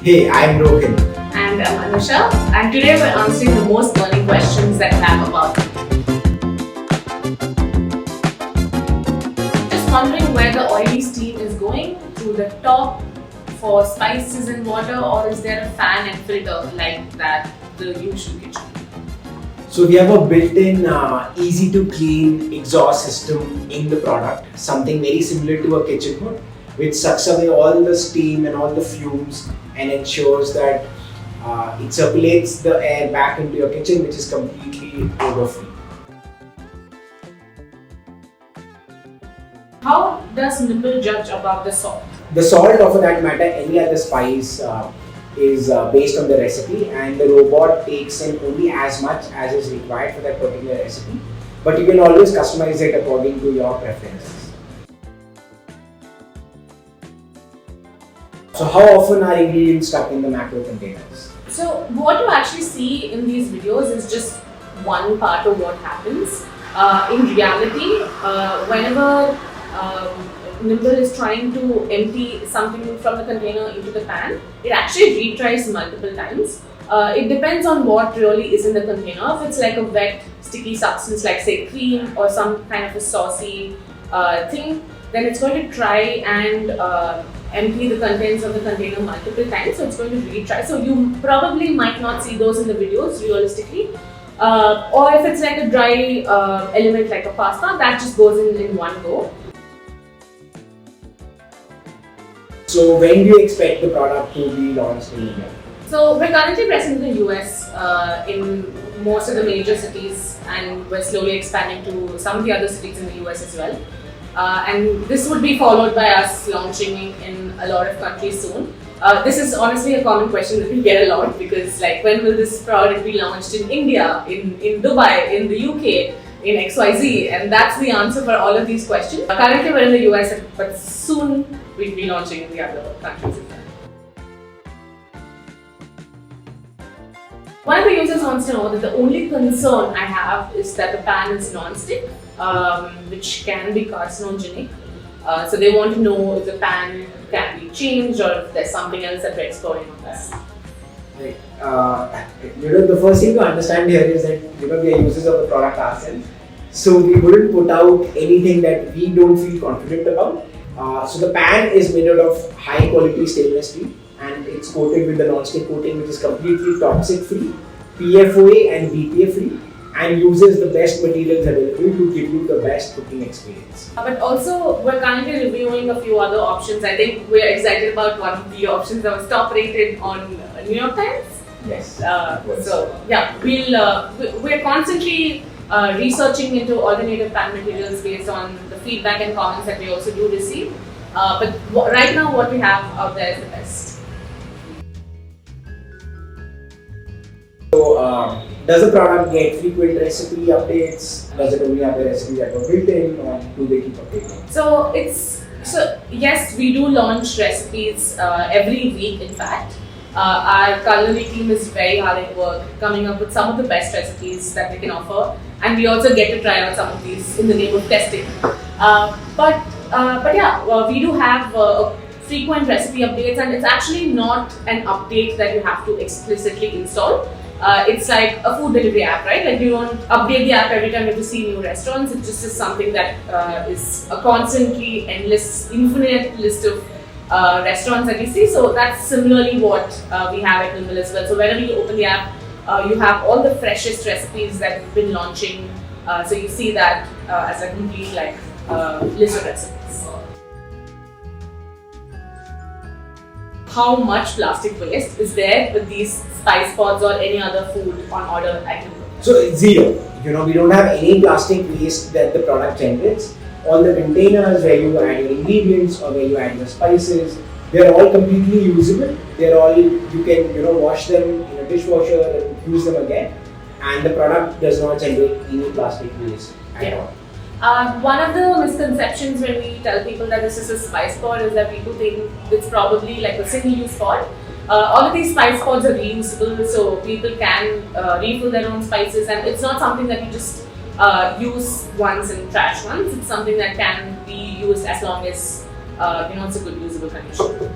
Hey, I'm Rohan. And I'm Anusha, and today we're answering the most burning questions that we have about food. Just wondering where the oily steam is going, through the top for spices and water, or is there a fan and filter like that the usual kitchen? So we have a built-in, easy to clean exhaust system in the product, something very similar to a kitchen hood, which sucks away all the steam and all the fumes and ensures that it circulates the air back into your kitchen, which is completely odor-free. How does Nimble judge about the salt? The salt, or for that matter, any other spice, is based on the recipe, and the robot takes in only as much as is required for that particular recipe. But you can always customize it according to your preferences. So how often are ingredients stuck in the macro containers? So what you actually see in these videos is just one part of what happens. In reality, whenever Nimble is trying to empty something from the container into the pan, it actually retries multiple times. It depends on what really is in the container. If it's like a wet, sticky substance like say cream or some kind of a saucy thing, then it's going to try and empty the contents of the container multiple times, so it's going to retry. So you probably might not see those in the videos realistically. Or if it's like a dry element like a pasta, that just goes in one go. So when do you expect the product to be launched in India? So we're currently present in the US in most of the major cities, and we're slowly expanding to some of the other cities in the US as well. And this would be followed by us launching in a lot of countries soon. This is honestly a common question that we get a lot, because like, when will this product be launched in India, in Dubai, in the UK, in XYZ? And that's the answer for all of these questions. Currently we're in the US, but soon we'll be launching in the other countries as well. One of the users wants to know that the only concern I have is that the pan is non-stick, which can be carcinogenic. So they want to know if the pan can be changed or if there's something else that we're exploring on this. Right. The first thing to understand here is that we are users of the product ourselves, so we wouldn't put out anything that we don't feel confident about. So the pan is made out of high quality stainless steel, and it's coated with the non-stick coating, which is completely toxic free, PFOA and BPA free, and uses the best materials available to give you the best cooking experience. But also, we're currently reviewing a few other options. I think we're excited about one of the options that was top rated on New York Times. Yes. So yeah, we're constantly researching into alternative pan materials based on the feedback and comments that we also do receive. But right now, what we have out there is the best. So, does the product get frequent recipe updates? Does it only have the recipes that were built in, or do they keep updating? So yes, we do launch recipes every week. In fact, our culinary team is very hard at work coming up with some of the best recipes that we can offer, and we also get to try out some of these in the name of testing. But yeah, we do have frequent recipe updates, and it's actually not an update that you have to explicitly install. It's like a food delivery app, right? Like, you don't update the app every time you have to see new restaurants. It just is something that is a constantly endless, infinite list of restaurants that we see. So that's similarly what we have at Nimble as well. So whenever you open the app, you have all the freshest recipes that we've been launching. So you see that as a complete list of recipes. How much plastic waste is there with these spice pods or any other food on order item? So it's zero. We don't have any plastic waste that the product generates. All the containers where you add your ingredients or where you add your spices, they're all completely usable. You can wash them in a dishwasher and use them again. And the product does not generate any plastic waste at all. One of the misconceptions when we tell people that this is a spice pod is that people think it's probably like a single-use pod. All of these spice pods are reusable, so people can refill their own spices, and it's not something that you just use once and trash once. It's something that can be used as long as it's a good usable condition.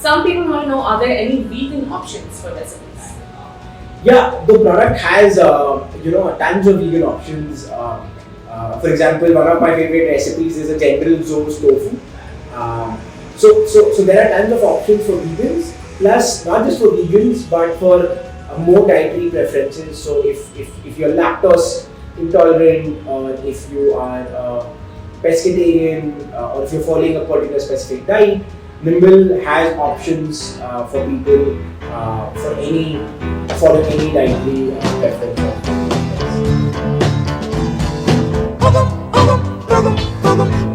Some people want to know, are there any vegan options for recipes? Yeah, the product has tons of vegan options. For example, one of my favorite recipes is a General Tso's tofu. So there are tons of options for vegans. Plus, not just for vegans, but for more dietary preferences. So if you're lactose intolerant, or if you are pescatarian, or if you're following a particular specific diet, Nimble has options for people for any following any dietary preference.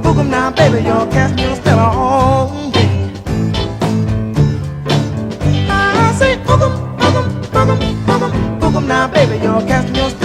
Boogum now, baby, you're casting your spell on me. I say boogum now, baby, you're casting your spell.